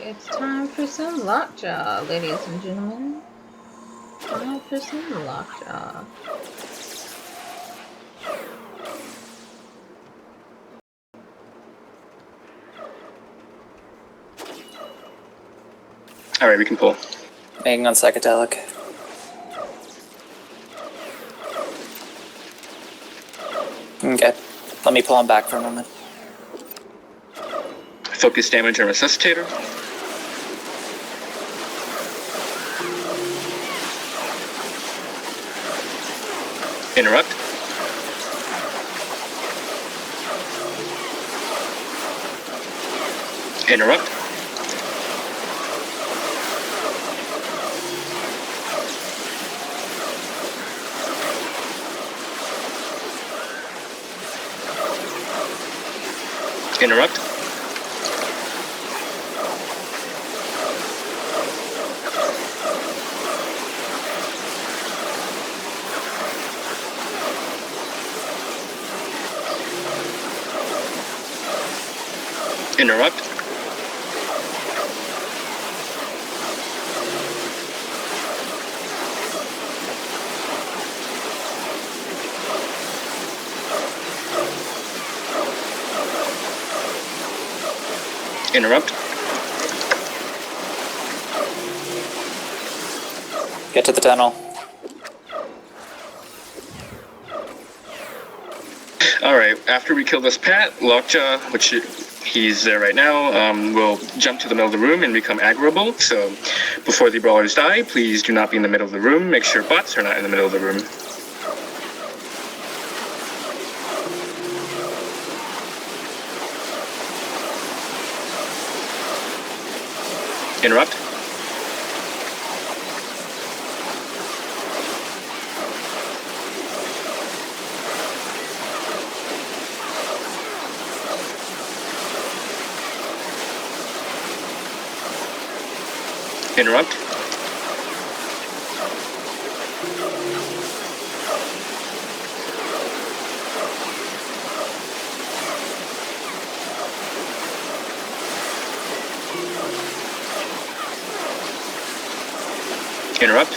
It's time for some lockjaw, ladies and gentlemen. Time for some lockjaw. All right, we can pull. Making on psychedelic. Okay, let me pull him back for a moment. Focus damage on resuscitator. Interrupt. Interrupt. Interrupt. Interrupt. Interrupt. Get to the tunnel. Alright, after we kill this Pat, Lockjaw, which he's there right now, will jump to the middle of the room and become aggroable. So before the brawlers die, please do not be in the middle of the room. Make sure bots are not in the middle of the room. Interrupt. Interrupt. Interrupt.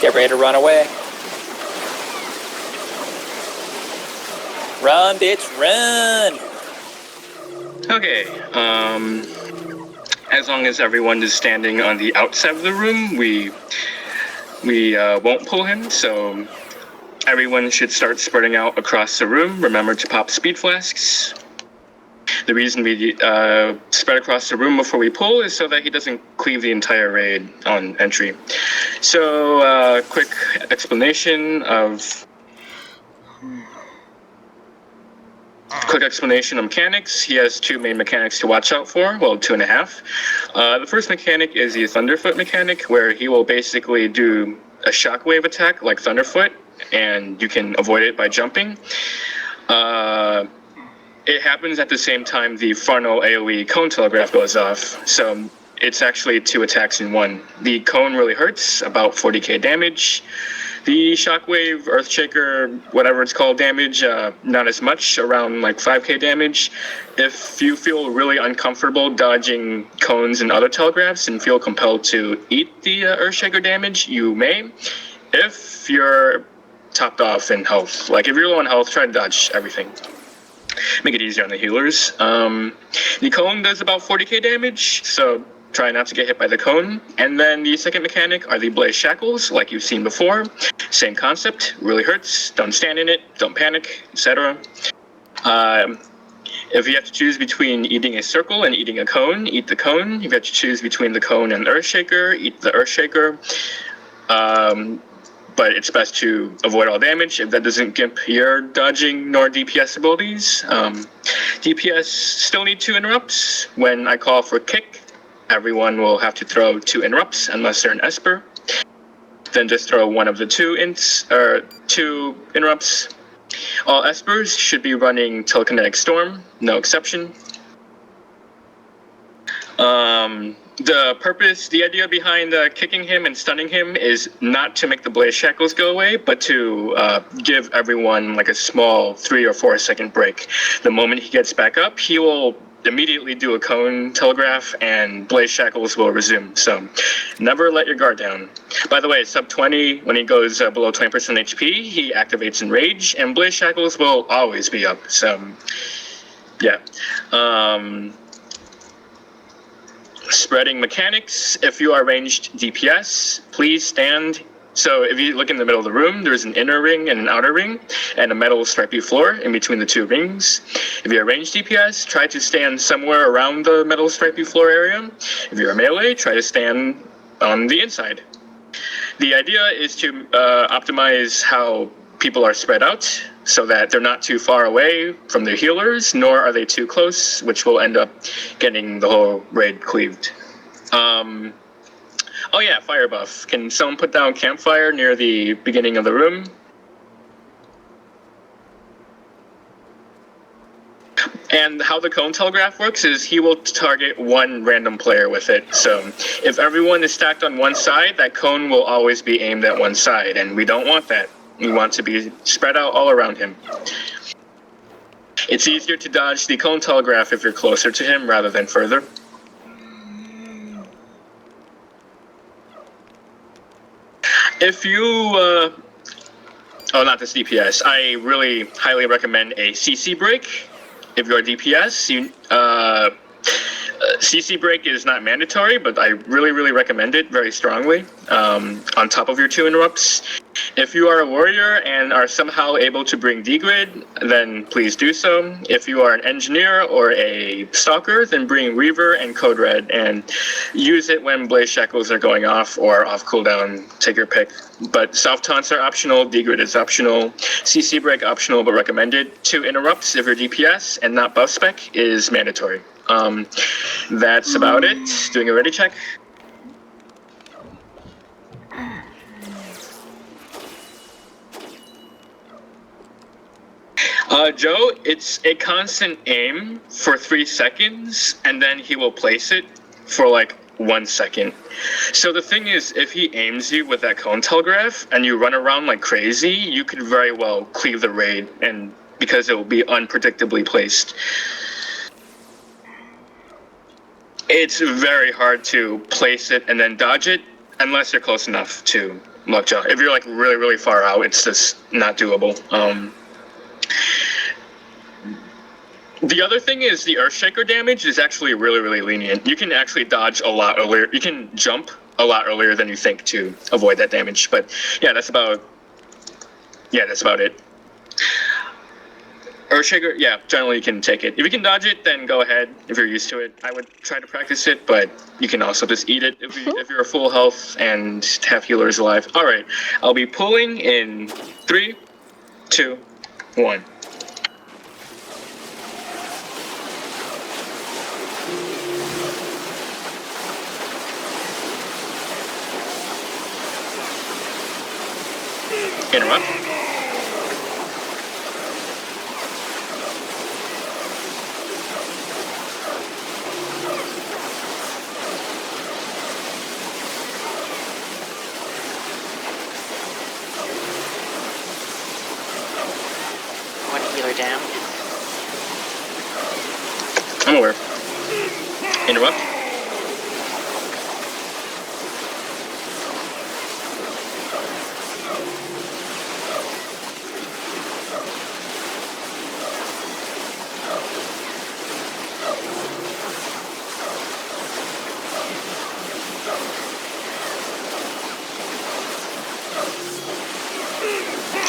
Get ready to run away. Run, bitch, run! Okay, as long as everyone is standing on the outside of the room, we won't pull him, so everyone should start spreading out across the room. Remember to pop speed flasks. The reason we spread across the room before we pull is so that he doesn't cleave the entire raid on entry. So, quick explanation of mechanics. He has two main mechanics to watch out for, well, 2.5. The first mechanic is the Thunderfoot mechanic, where he will basically do a shockwave attack like Thunderfoot, and you can avoid it by jumping. It happens at the same time the frontal AoE cone telegraph goes off, so it's actually 2 attacks in one. The cone really hurts, about 40k damage. The shockwave, earthshaker, whatever it's called damage, not as much, around like 5k damage. If you feel really uncomfortable dodging cones and other telegraphs and feel compelled to eat the earthshaker damage, you may. If you're topped off in health, like if you're low on health, try to dodge everything. Make it easier on the healers. The cone does about 40k damage, so try not to get hit by the cone. And then the second mechanic are the blaze shackles, like you've seen before. Same concept, really hurts, don't stand in it, don't panic, etc. If you have to choose between eating a circle and eating a cone, eat the cone. If you have to choose between the cone and Earthshaker, eat the Earthshaker. But it's best to avoid all damage if that doesn't gimp your dodging nor DPS abilities. DPS still need 2 interrupts. When I call for kick, everyone will have to throw 2 interrupts unless they're an Esper. Then just throw one of the 2 interrupts. All Espers should be running Telekinetic Storm, no exception. The idea behind kicking him and stunning him is not to make the blaze shackles go away, but to give everyone like a small 3 or 4 second break. The moment he gets back up, he will immediately do a cone telegraph, and Blaze Shackles will resume. So never let your guard down. By the way, sub 20, when he goes below 20% HP, he activates Enrage, and Blaze Shackles will always be up. So, yeah. Spreading mechanics. If you are ranged DPS, please stand. So if you look in the middle of the room, there's an inner ring and an outer ring, and a metal stripy floor in between the two rings. If you're a ranged DPS, try to stand somewhere around the metal stripy floor area. If you're a melee, try to stand on the inside. The idea is to optimize how people are spread out so that they're not too far away from their healers, nor are they too close, which will end up getting the whole raid cleaved. Oh yeah, fire buff. Can someone put down campfire near the beginning of the room? And how the cone telegraph works is he will target one random player with it. So if everyone is stacked on one side, that cone will always be aimed at one side, and we don't want that. We want to be spread out all around him. It's easier to dodge the cone telegraph if you're closer to him rather than further. If you, oh, not this DPS, I really highly recommend a CC break. If you're a DPS, CC break is not mandatory, but I really recommend it very strongly on top of your 2 interrupts. If you are a warrior and are somehow able to bring D-Grid, then please do so. If you are an engineer or a stalker, then bring Reaver and Code Red and use it when Blaze Shackles are going off or off cooldown, take your pick. But soft taunts are optional, D-Grid is optional, CC break optional but recommended. 2 interrupts if you're DPS and not buff spec is mandatory. That's about it. Doing a ready check. Joe, it's a constant aim for 3 seconds, and then he will place it for like 1 second. So the thing is, if he aims you with that cone telegraph and you run around like crazy, you could very well cleave the raid, and because it will be unpredictably placed. It's very hard to place it and then dodge it unless you're close enough to Lockjaw. If you're like really far out, it's just not doable. The other thing is the Earthshaker damage is actually really lenient. You can actually dodge a lot earlier. You can jump a lot earlier than you think to avoid that damage. But yeah, that's about it. Earthshaker, yeah, generally you can take it. If you can dodge it, then go ahead if you're used to it. I would try to practice it, but you can also just eat it if you're full health and have healers alive. All right, I'll be pulling in 3, 2, 1. Interrupt. One healer down. I'm aware. Interrupt.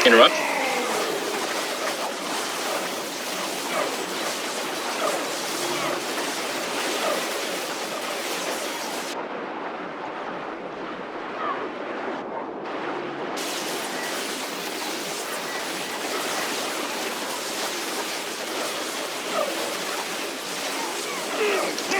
Interrupt.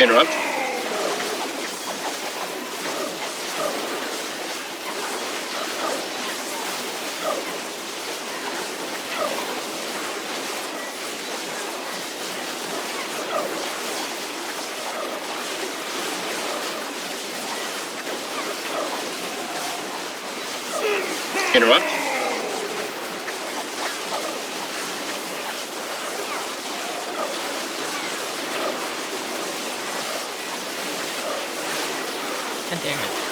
Interrupt. Interrupt. God damn it.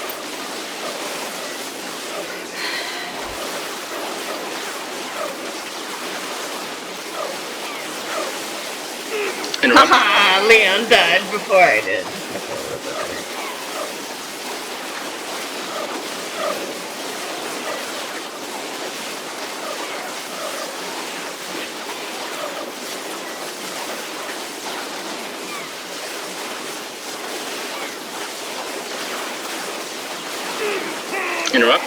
Interrupt. Haha, Leon died before I did. Interrupt.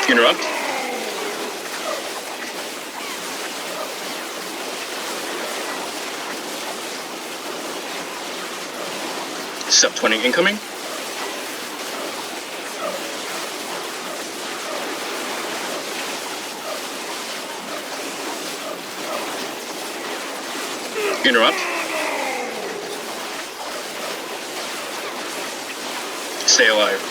Interrupt. Sub 20 incoming. Interrupt. Stay alive.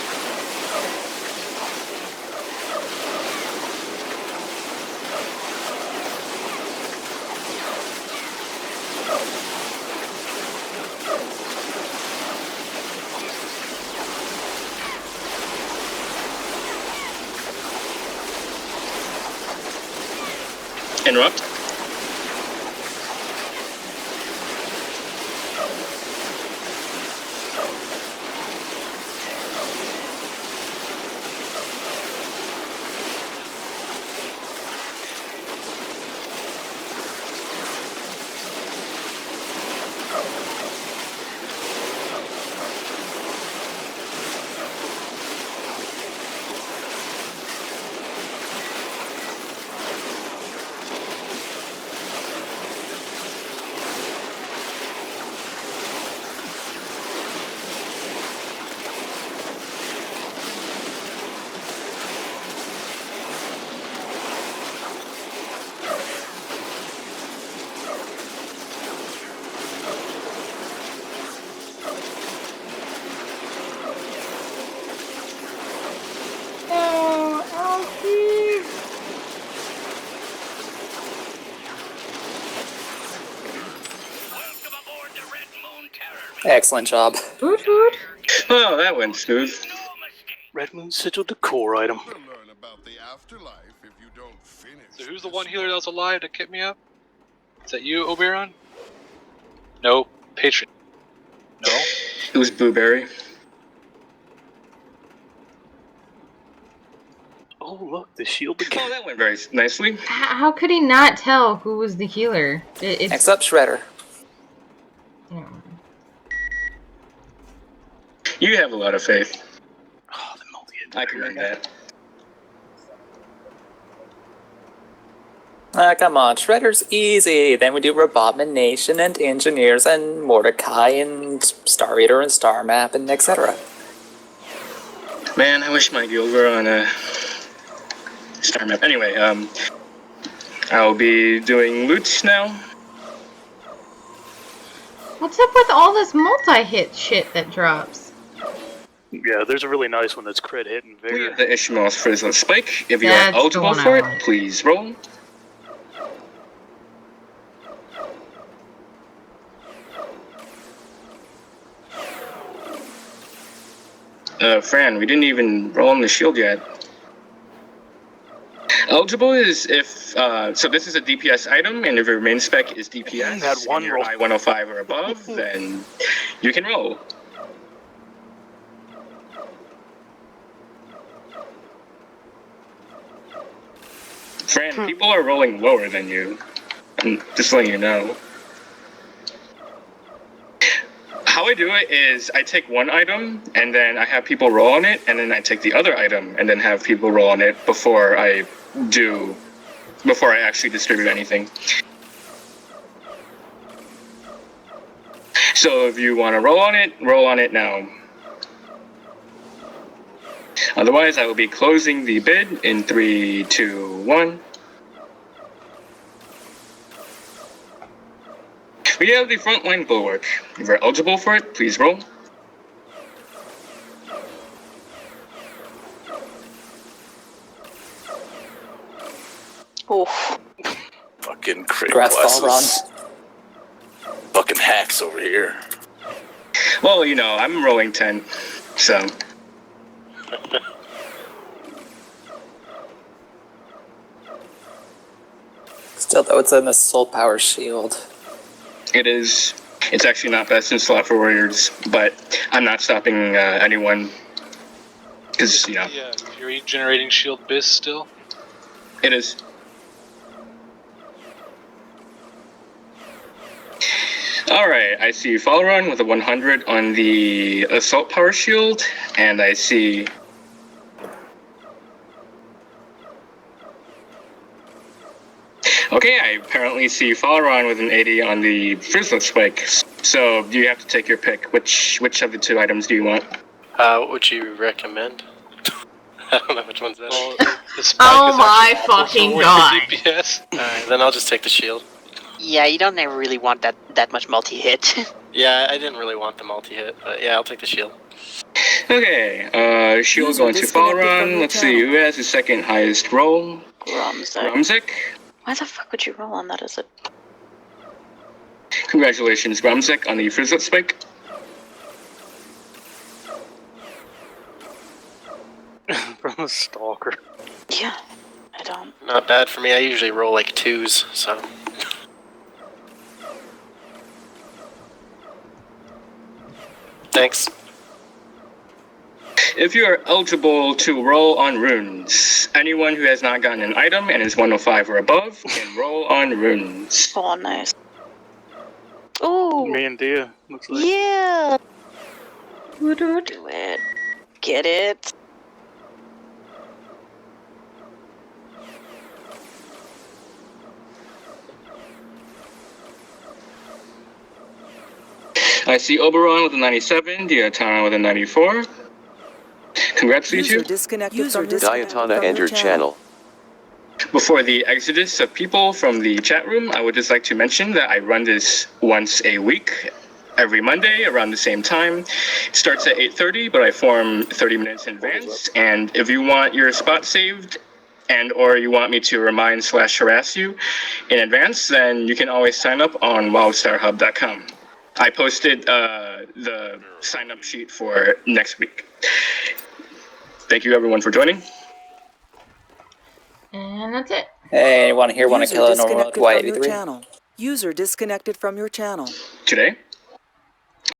Interrupt. Excellent job. Hoot hoot. Oh, that went smooth. Red Moon Sigil decor item. Never learn about the afterlife if you don't finish. So who's the one healer that was alive to kit me up? Is that you, Oberon? No. Patron. No. It was Blueberry. Oh, look, the shield Oh, again. that went very nicely. How could he not tell who was the healer? It's Next up, Shredder. Yeah. You have a lot of faith. Oh, the multi. I commend that. Come on, Shredder's easy. Then we do Abomination and Engineers and Mordecai and Star Eater and Star Map and etc. Man, I wish my guild were on a star map. Anyway, I'll be doing loot now. What's up with all this multi-hit shit that drops? Yeah, there's a really nice one that's crit hit and We vigor. have the Ishmael's Frizzle Spike. If you That's are eligible the one for I it, want. please roll. Fran, we didn't even roll on the shield yet. Eligible is if, so this is a DPS item, and if your main spec is DPS, That one and you're roll. I-105 or above, then you can roll. Fran, people are rolling lower than you. I'm just letting you know. How I do it is I take one item, and then I have people roll on it, and then I take the other item, and then have people roll on it before I actually distribute anything. So if you want to roll on it now. Otherwise, I will be closing the bid in 3, 2, 1. We have the frontline bulwark. If you're eligible for it, please roll. Oof. Fucking crit Congrats, classes. Fucking hacks over here. Well, you know, I'm rolling 10, so. Still, though, it's an assault power shield. It is. It's actually not best in slot for warriors, but I'm not stopping anyone. Because, you know. Yeah, you're regenerating shield biz still. It is. Alright, I see Falron with a 100 on the assault power shield, and I see. Okay, I apparently see Falron with an 80 on the Frizzlet Spike. So, do you have to take your pick? Which of the two items do you want? What would you recommend? I don't know which one's better. Well, the spike Oh is my actually awful fucking for God. DPS. Alright, then I'll just take the shield. Yeah, you don't ever really want that much multi-hit. Yeah, I didn't really want the multi-hit, but yeah, I'll take the shield. Okay, shield User going to disconnected from Falron. your Let's see, who has the second highest roll? Grumsick. Grumsick. Why the fuck would you roll on that as a... Congratulations, Grumsick, on the Frizzlet Spike. From a stalker. Yeah, I don't... Not bad for me, I usually roll like 2s, so... Thanks. If you are eligible to roll on runes, anyone who has not gotten an item and is 105 or above can roll on runes. Oh, nice. Ooh! Me and Dia, looks like. Yeah! Woot woot. Do it. Get it. I see Oberon with a 97, Diatana with a 94. Congrats to you two. Disconnected from Diatana entered channel. Before the exodus of people from the chat room, I would just like to mention that I run this once a week, every Monday around the same time. It starts at 8:30, but I form 30 minutes in advance. And if you want your spot saved and or you want me to remind/harass you in advance, then you can always sign up on wildstarhub.com. I posted the sign-up sheet for next week. Thank you, everyone, for joining. And that's it. Hey, want to kill a normal Dwight? User disconnected from your channel. Today,